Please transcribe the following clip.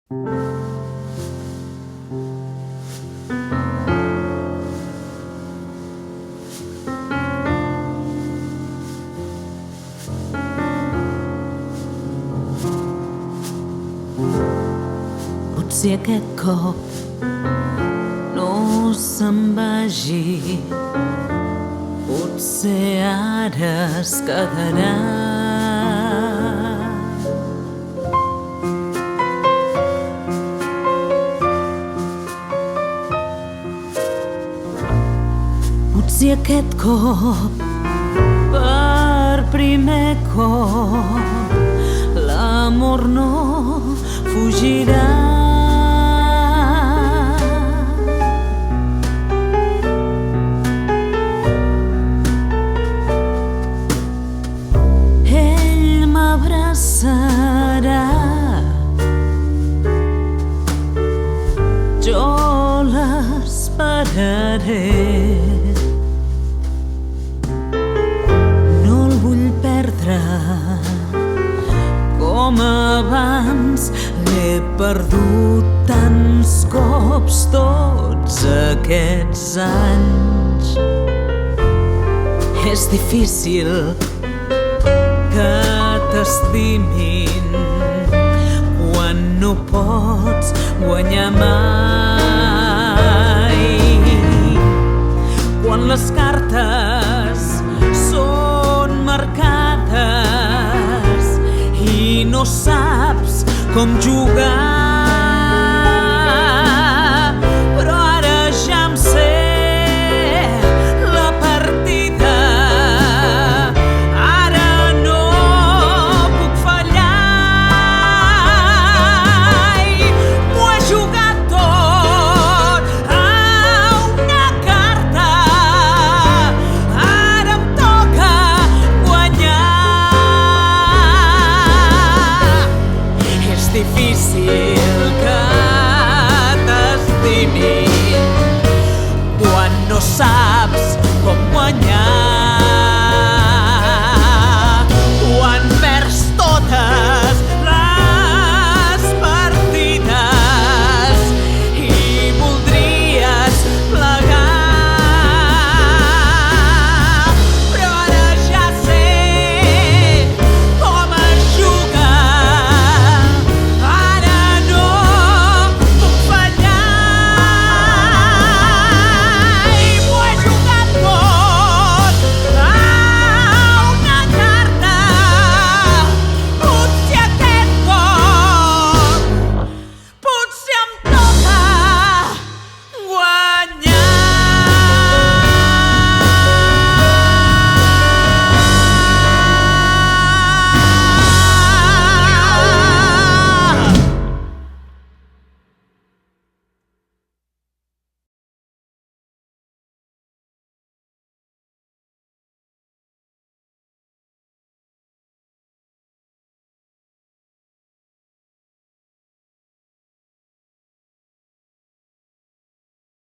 Potser aquest cop no se'n vagi, potser ara es quedarà. Potser aquest cop, per primer cop, l'amor no fugirà. Ell m'abraçarà, jo l'esperaré. Com abans l'he perdut tants cops tots aquests anys. És difícil que t'estimin quan no pots guanyar mai. Quan les cartes són marcades i no saps com jugar.